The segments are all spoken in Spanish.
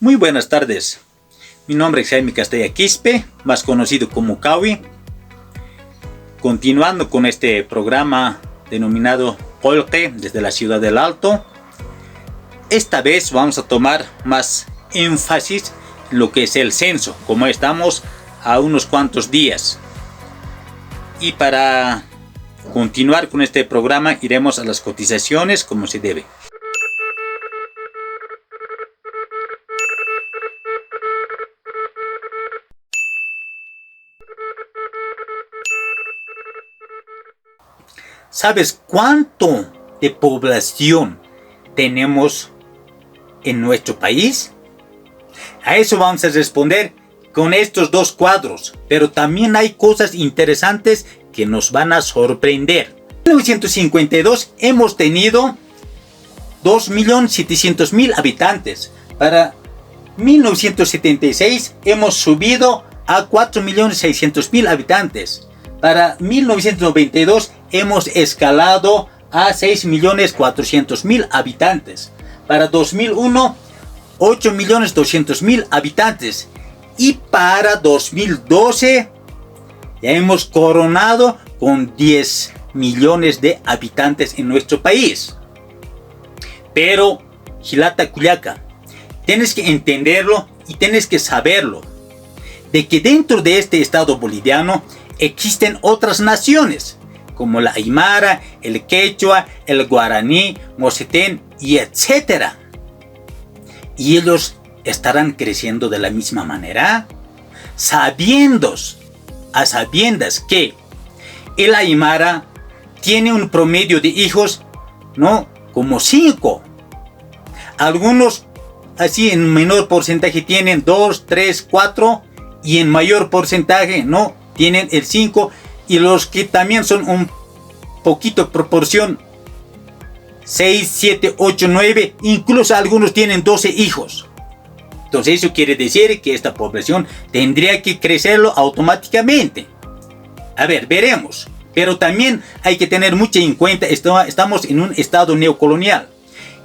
Muy buenas tardes, mi nombre es Jaime Castella Quispe, más conocido como Kawi. Continuando con este programa denominado Polque desde la ciudad del Alto, esta vez vamos a tomar más énfasis en lo que es el censo, como estamos a unos cuantos días. Y para continuar con este programa iremos a las cotizaciones como se debe. ¿Sabes cuánto de población tenemos en nuestro país? A eso vamos a responder con estos dos cuadros, pero también hay cosas interesantes que nos van a sorprender. En 1952 hemos tenido 2.700.000 habitantes. Para 1976 hemos subido a 4.600.000 habitantes. Para 1992 hemos escalado a 6.400.000 habitantes. Para 2001, 8.200.000 habitantes. Y para 2012 ya hemos coronado con 10 millones de habitantes en nuestro país. Pero, Hilata Cuyaca, tienes que entenderlo y tienes que saberlo, de que dentro de este estado boliviano existen otras naciones, como la Aymara, el Quechua, el Guaraní, Mocetén y etc. Y ellos estarán creciendo de la misma manera, a sabiendas que el Aymara tiene un promedio de hijos, ¿no?, como 5. Algunos así en menor porcentaje tienen 2, 3, 4 y en mayor porcentaje no tienen el 5, y los que también son un poquito proporción 6, 7, 8, 9, incluso algunos tienen 12 hijos. Entonces eso quiere decir que esta población tendría que crecerlo automáticamente. A ver, veremos. Pero también hay que tener mucho en cuenta, estamos en un estado neocolonial.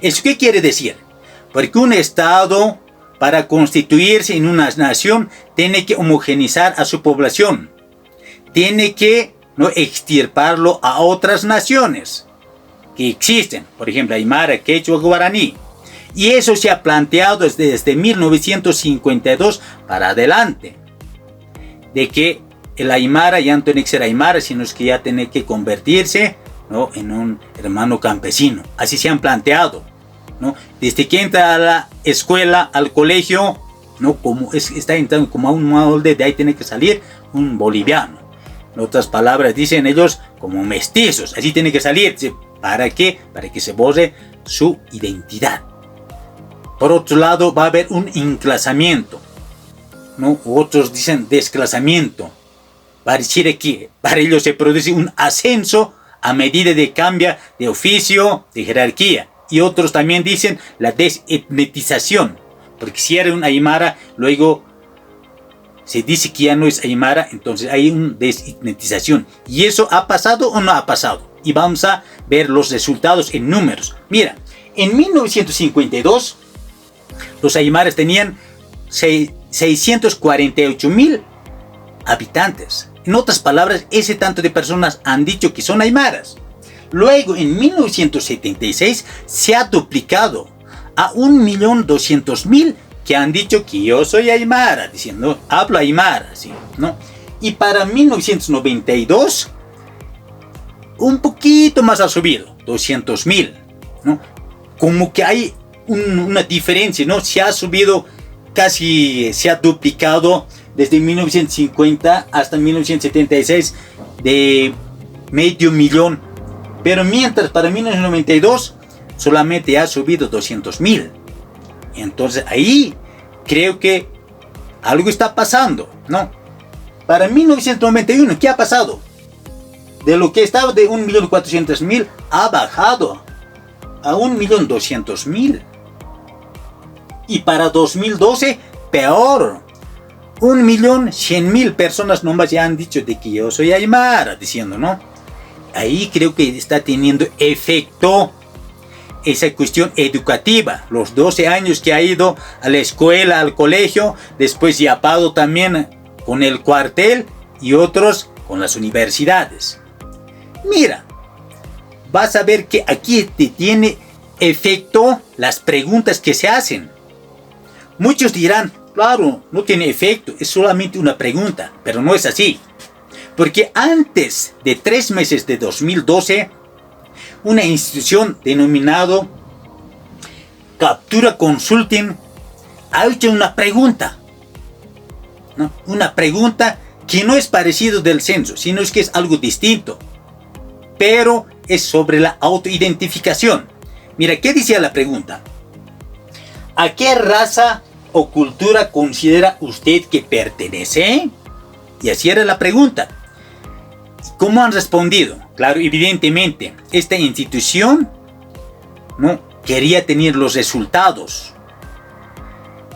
¿Eso qué quiere decir? Porque un estado, para constituirse en una nación, tiene que homogeneizar a su población. Tiene que no extirparlo a otras naciones que existen. Por ejemplo, Aymara, Quechua, Guaraní. Y eso se ha planteado desde 1952 para adelante. De que el Aymara ya no tiene que ser Aymara, sino que ya tiene que convertirse, ¿no?, en un hermano campesino. Así se han planteado, ¿no? Desde que entra a la escuela, al colegio, ¿no?, como está entrando como a un molde, de ahí tiene que salir un boliviano. En otras palabras, dicen ellos, como mestizos. Así tiene que salir. ¿Para qué? Para que se borre su identidad. Por otro lado, va a haber un enclasamiento, ¿no? Otros dicen desclasamiento. Va a decir que para ellos se produce un ascenso a medida de cambia de oficio, de jerarquía. Y otros también dicen la desetnetización. Porque si era un Aymara, luego se dice que ya no es Aymara, entonces hay una desetnetización. ¿Y eso ha pasado o no ha pasado? Y vamos a ver los resultados en números. Mira, en 1952 los Aymaras tenían 648.000 habitantes. En otras palabras, ese tanto de personas han dicho que son Aymaras. Luego, en 1976, se ha duplicado a 1.200.000 que han dicho que yo soy Aymara, diciendo, hablo Aymara, ¿sí?, ¿no? Y para 1992, un poquito más ha subido, 200.000, ¿no? Como que hay una diferencia, ¿no? Se ha subido casi, se ha duplicado desde 1950 hasta 1976 de 500.000. Pero mientras para 1992 solamente ha subido 200.000. Entonces ahí creo que algo está pasando, ¿no? Para 1991, ¿qué ha pasado? De lo que estaba de 1.400.000 ha bajado a 1.200.000. Y para 2012, peor. 1.100.000 personas nomás ya han dicho de que yo soy Aymara, diciendo, ¿no? Ahí creo que está teniendo efecto esa cuestión educativa, los 12 años que ha ido a la escuela, al colegio, después ya ha pagado también con el cuartel y otros con las universidades. Mira, vas a ver que aquí te tiene efecto las preguntas que se hacen. Muchos dirán, claro, no tiene efecto, es solamente una pregunta, pero no es así. Porque antes de 3 meses de 2012, una institución denominada Captura Consulting ha hecho una pregunta, ¿no? Una pregunta que no es parecido del censo, sino es que es algo distinto, pero es sobre la autoidentificación. Mira, ¿qué decía la pregunta? ¿A qué raza o cultura considera usted que pertenece? Y así era la pregunta. ¿Cómo han respondido? Claro, evidentemente, esta institución no quería tener los resultados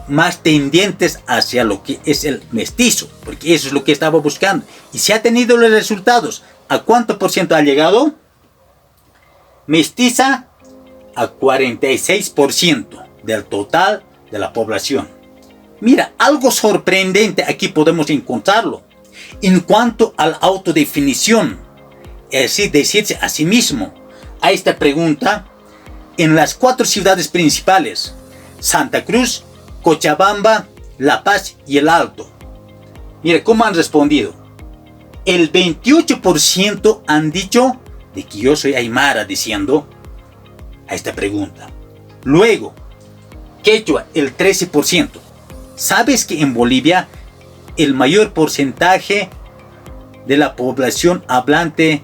más tendientes hacia lo que es el mestizo, porque eso es lo que estaba buscando. Y se ha tenido los resultados. ¿A cuánto por ciento ha llegado? Mestiza a 46% del total de la población. Mira, algo sorprendente aquí podemos encontrarlo. En cuanto a la autodefinición, es decir, decirse a sí mismo, a esta pregunta, en las 4 ciudades principales, Santa Cruz, Cochabamba, La Paz y El Alto. Mira cómo han respondido. El 28% han dicho de que yo soy aymara, diciendo a esta pregunta. Luego, quechua, el 13%. ¿Sabes que en Bolivia el mayor porcentaje de la población hablante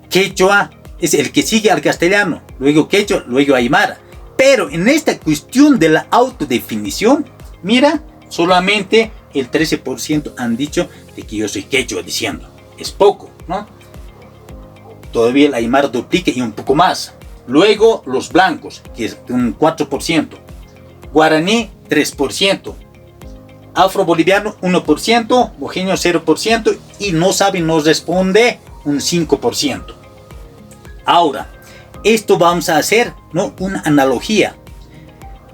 quechua es el que sigue al castellano? Luego quechua, luego aymara. Pero en esta cuestión de la autodefinición, mira, solamente el 13% han dicho de que yo soy quechua, diciendo. Es poco, ¿no? Todavía el aymara duplica y un poco más. Luego los blancos, que es un 4%. Guaraní, 3%. Afroboliviano, 1%. Mojeño, 0%. Y no sabe, nos responde un 5%. Ahora, esto vamos a hacer, ¿no?, una analogía,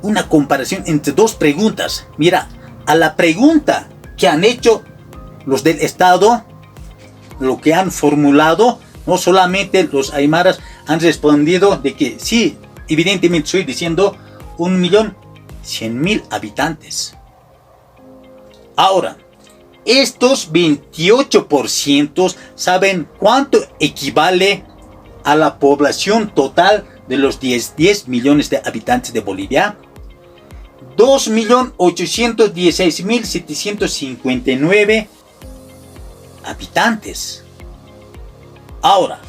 una comparación entre 2 preguntas. Mira, a la pregunta que han hecho los del Estado, lo que han formulado, no solamente los aymaras han respondido de que sí, evidentemente estoy diciendo 1.100.000 habitantes. Ahora, estos 28% saben cuánto equivale a la población total de los 10 millones de habitantes de Bolivia. 2.816.759 habitantes. Ahora,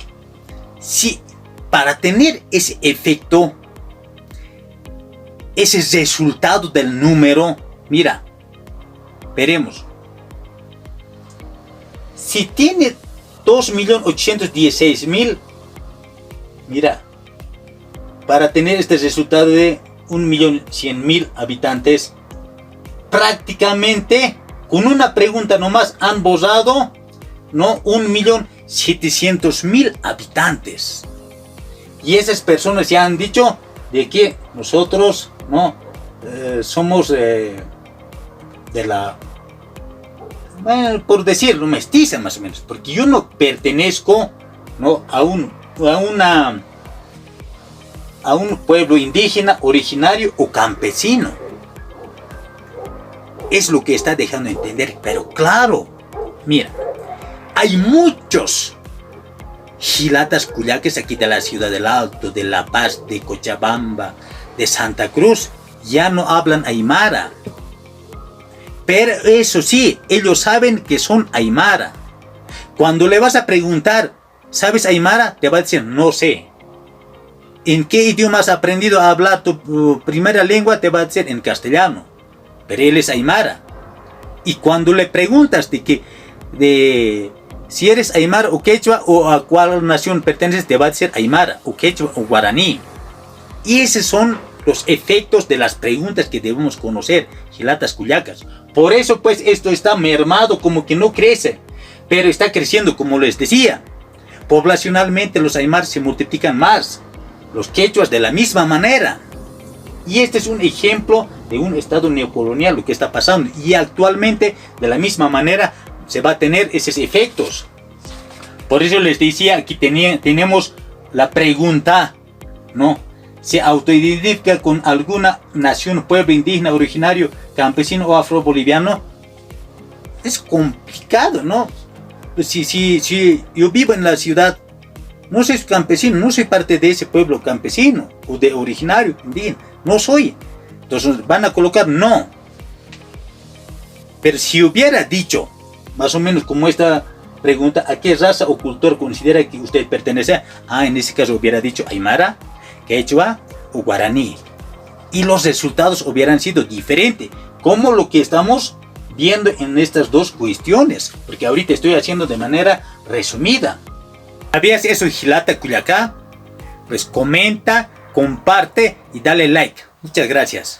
si para tener ese efecto, ese resultado del número, mira, veremos. Si tiene 2.816.000, mira, para tener este resultado de 1.100.000 habitantes, prácticamente con una pregunta nomás han borrado, ¿no?, 1.700.000 habitantes. Y esas personas ya han dicho de que nosotros, ¿no?, somos de la, bueno, por decirlo, mestiza más o menos, porque yo no pertenezco, ¿no?, a un pueblo indígena, originario o campesino. Es lo que está dejando entender. Pero claro, mira, hay muchos jilatas cuyaques aquí de la Ciudad del Alto, de La Paz, de Cochabamba, de Santa Cruz, ya no hablan aymara. Pero eso sí, ellos saben que son aymara. Cuando le vas a preguntar, ¿sabes aymara?, te va a decir, no sé. ¿En qué idioma has aprendido a hablar tu primera lengua?, te va a decir en castellano. Pero él es aymara. Y cuando le preguntas de si eres aymara o quechua o a cuál nación perteneces, te va a decir aymara o quechua o guaraní. Y esos son los efectos de las preguntas que debemos conocer, jilatas cuyacas. Por eso pues esto está mermado, como que no crece, pero está creciendo, como les decía. Poblacionalmente los aymaras se multiplican más. los quechuas de la misma manera. Y este es un ejemplo de un estado neocolonial, lo que está pasando. Y actualmente, de la misma manera, se va a tener esos efectos. Por eso les decía, aquí tenemos la pregunta, ¿no? ¿Se autoidentifica con alguna nación, pueblo indígena, originario, campesino o afro-boliviano? Es complicado, ¿no? Si yo vivo en la ciudad, no soy campesino, no soy parte de ese pueblo campesino o de originario indígena, no soy. Entonces van a colocar no. Pero si hubiera dicho, más o menos como esta pregunta, ¿a qué raza o cultor considera que usted pertenece? En ese caso hubiera dicho aymara, quechua o guaraní. Y los resultados hubieran sido diferentes, como lo que estamos viendo en estas dos cuestiones, porque ahorita estoy haciendo de manera resumida. ¿Sabías eso, Gilata Culiacá? Pues comenta, comparte y dale like. Muchas gracias.